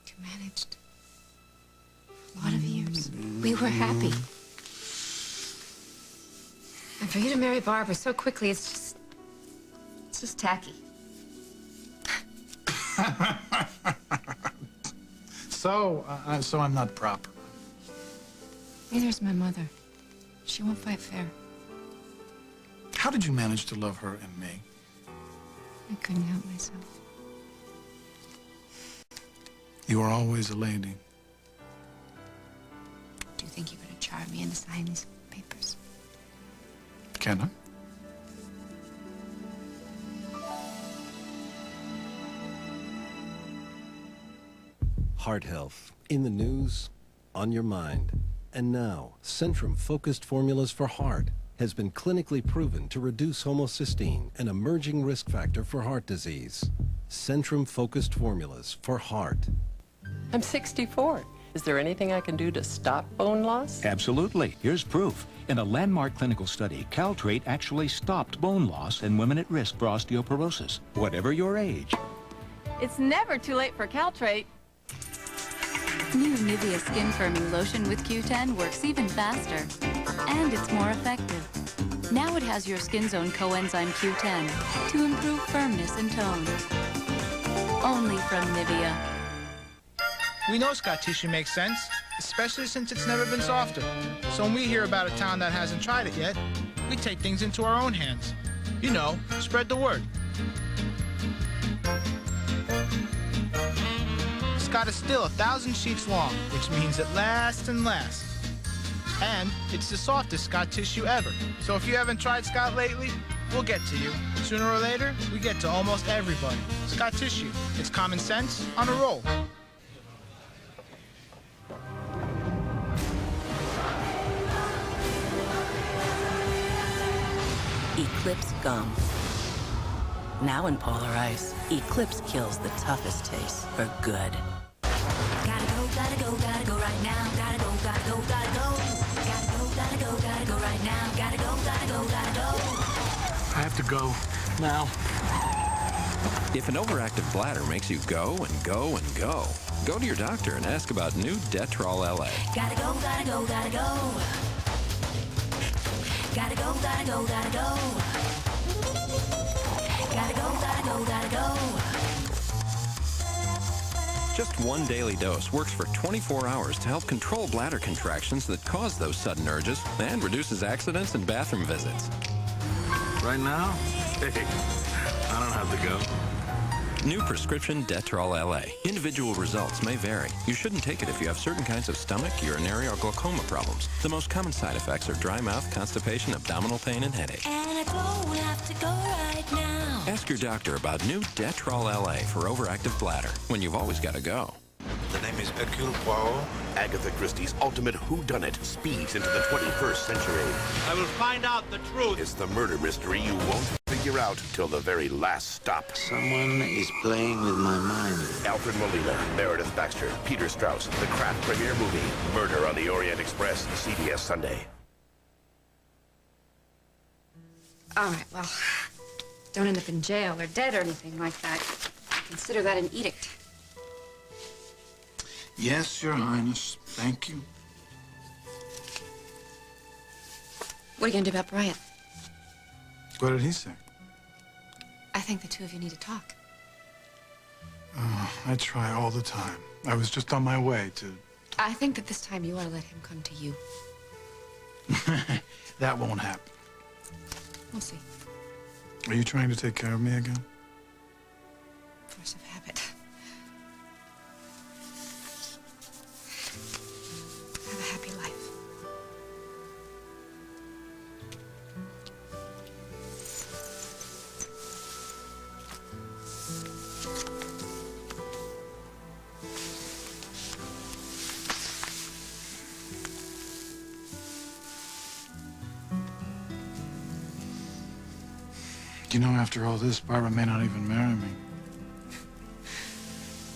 You managed. A lot of years. We were happy. And for you to marry Barbara so quickly, it's just tacky. So I'm not proper. Neither's my mother. She won't fight fair. How did you manage to love her and me? I couldn't help myself. You were always a lady. Do you think you're going to charm me into signing these papers? Can I? Heart health, in the news, on your mind. And now, Centrum focused formulas for heart, has been clinically proven to reduce homocysteine, an emerging risk factor for heart disease. Centrum-focused formulas for heart. I'm 64. Is there anything I can do to stop bone loss? Absolutely. Here's proof. In a landmark clinical study, Caltrate actually stopped bone loss in women at risk for osteoporosis, whatever your age. It's never too late for Caltrate. New Nivea Skin Firming Lotion with Q10 works even faster, and it's more effective. Now it has your skin's own coenzyme Q10 to improve firmness and tone. Only from Nivea. We know scar tissue makes sense, especially since it's never been softer. So when we hear about a town that hasn't tried it yet, we take things into our own hands. You know, spread the word. Scott is still 1,000 sheets long, which means it lasts and lasts. And it's the softest Scott tissue ever. So if you haven't tried Scott lately, we'll get to you. Sooner or later, we get to almost everybody. Scott tissue. It's common sense on a roll. Eclipse gum. Now in Polar Ice, Eclipse kills the toughest taste for good. Gotta go right now. Gotta go, gotta go, gotta go. Gotta go right now. Gotta go, gotta go, gotta go. I have to go now. If an overactive bladder makes you go and go and go, go to your doctor and ask about new Detrol LA. Gotta go, gotta go, gotta go. Gotta go, gotta go, gotta go. Gotta go, gotta go, gotta go. Just one daily dose works for 24 hours to help control bladder contractions that cause those sudden urges and reduces accidents and bathroom visits. Right now? Hey, I don't have to go. New prescription Detrol LA. Individual results may vary. You shouldn't take it if you have certain kinds of stomach, urinary, or glaucoma problems. The most common side effects are dry mouth, constipation, abdominal pain, and headache. And I don't have to go right now. Ask your doctor about new Detrol LA for overactive bladder when you've always got to go. The name is Hercule Poirot. Agatha Christie's ultimate whodunit speeds into the 21st century. I will find out the truth. It's the murder mystery you won't figure out till the very last stop. Someone is playing with my mind. Alfred Molina, Meredith Baxter, Peter Strauss, the Kraft premiere movie, Murder on the Orient Express, CBS Sunday. All right, well, don't end up in jail or dead or anything like that. Consider that an edict. Yes, Your Highness. Thank you. What are you gonna do about Bryant? What did he say? I think the two of you need to talk. I try all the time. I was just on my way to... I think that this time you ought to let him come to you. That won't happen. We'll see. Are you trying to take care of me again? Force of habit. Have a happy life. You know, after all this, Barbara may not even marry me.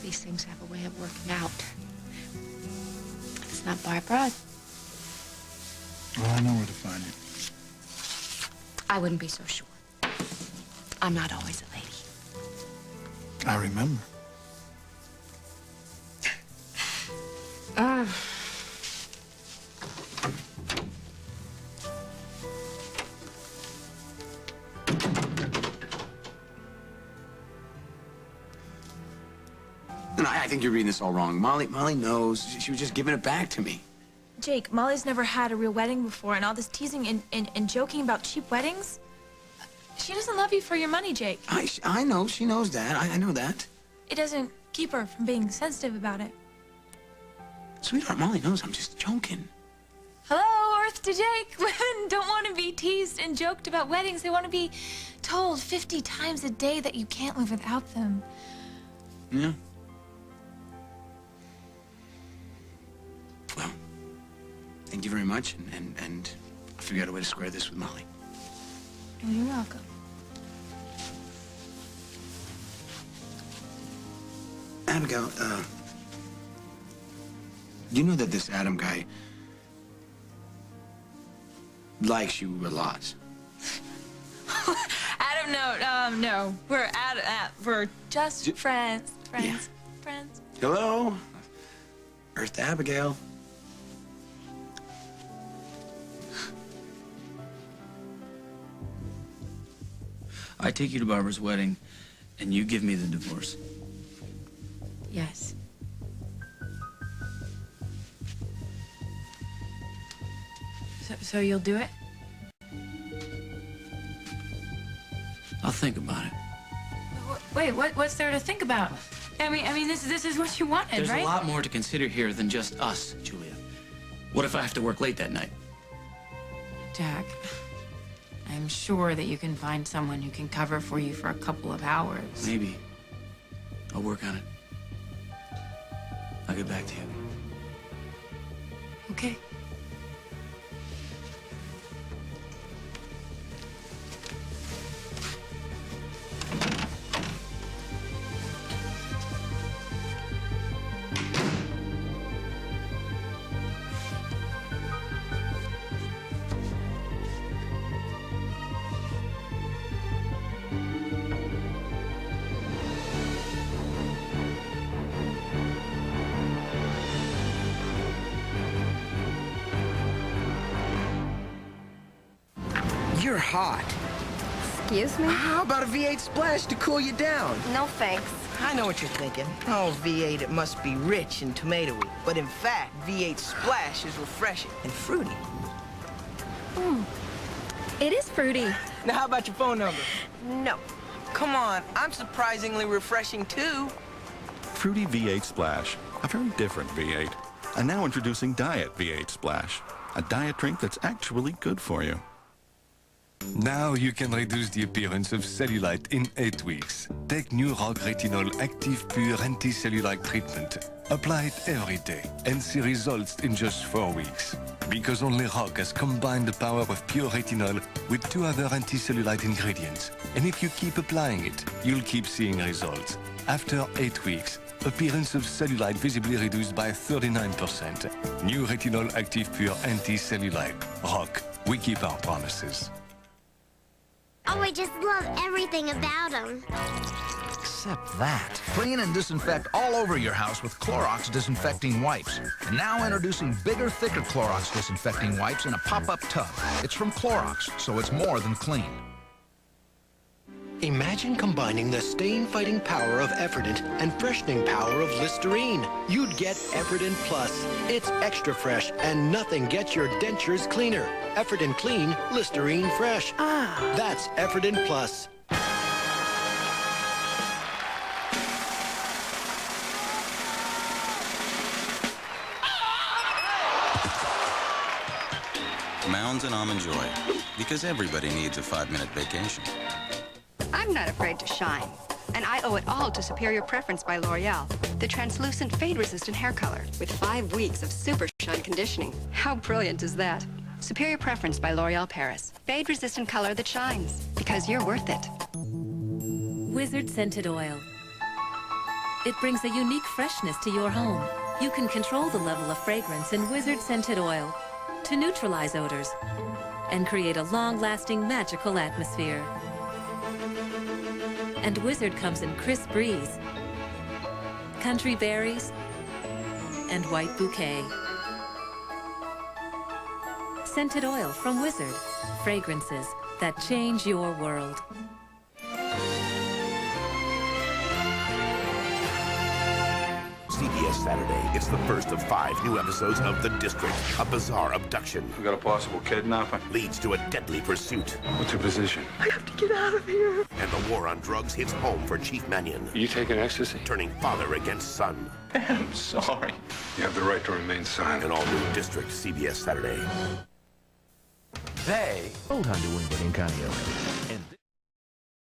These things have a way of working out. If it's not Barbara, Well, I know where to find you. I wouldn't be so sure. I'm not always a lady. I remember. No, I think you're reading this all wrong. Molly knows. She was just giving it back to me. Jake, Molly's never had a real wedding before, and all this teasing and joking about cheap weddings. She doesn't love you for your money, Jake. I know. She knows that. I know that. It doesn't keep her from being sensitive about it. Sweetheart, Molly knows I'm just joking. Hello, Earth to Jake. Women don't want to be teased and joked about weddings. They want to be told 50 times a day that you can't live without them. Yeah. Well, thank you very much, and figure out a way to square this with Molly. You're welcome. Abigail, you know that this Adam guy likes you a lot. Adam, no. We're just friends. Friends. Hello? Earth to Abigail. I take you to Barbara's wedding, and you give me the divorce. Yes. So you'll do it? I'll think about it. Wait, what's there to think about? I mean, this is what you wanted, There's right? a lot more to consider here than just us, Julia. What if I have to work late that night? Jack, I'm sure that you can find someone who can cover for you for a couple of hours. Maybe. I'll work on it. I'll get back to you. Okay. You're hot. Excuse me? How about a V8 Splash to cool you down? No thanks. I know what you're thinking. Oh, V8, it must be rich and tomatoey. But in fact, V8 Splash is refreshing and fruity. It is fruity. Now, how about your phone number? No. Come on, I'm surprisingly refreshing, too. Fruity V8 Splash, a very different V8. And now introducing Diet V8 Splash, a diet drink that's actually good for you. Now you can reduce the appearance of cellulite in 8 weeks. Take new Rock Retinol Active Pure Anti-Cellulite Treatment. Apply it every day and see results in just 4 weeks. Because only Rock has combined the power of pure retinol with 2 other anti-cellulite ingredients. And if you keep applying it, you'll keep seeing results. After 8 weeks, appearance of cellulite visibly reduced by 39%. New Retinol Active Pure Anti-Cellulite. Rock, we keep our promises. Oh, I just love everything about them. Except that. Clean and disinfect all over your house with Clorox disinfecting wipes. And now introducing bigger, thicker Clorox disinfecting wipes in a pop-up tub. It's from Clorox, so it's more than clean. Imagine combining the stain-fighting power of Atwt and freshening power of Listerine. You'd get Atwt Plus. It's extra fresh, and nothing gets your dentures cleaner. Atwt Clean, Listerine Fresh. That's Atwt Plus. Mounds and Almond Joy, because everybody needs a 5-minute vacation. I'm not afraid to shine, and I owe it all to Superior Preference by L'Oreal, the translucent fade-resistant hair color with 5 weeks of super shine conditioning. How brilliant is that? Superior Preference by L'Oreal Paris. Fade-resistant color that shines, because you're worth it. Wizard Scented Oil. It brings a unique freshness to your home. You can control the level of fragrance in Wizard Scented Oil to neutralize odors and create a long-lasting magical atmosphere. And Wizard comes in crisp breeze, country berries, and white bouquet. Scented oil from Wizard. Fragrances that change your world. CBS Saturday. It's the first of 5 new episodes of The District. A bizarre abduction. We got a possible kidnapping. Leads to a deadly pursuit. What's your position? I have to get out of here. And the war on drugs hits home for Chief Mannion. You taking ecstasy? Turning father against son. I'm sorry. You have the right to remain silent. An all-new District, CBS Saturday. They told Hunter Winwood in County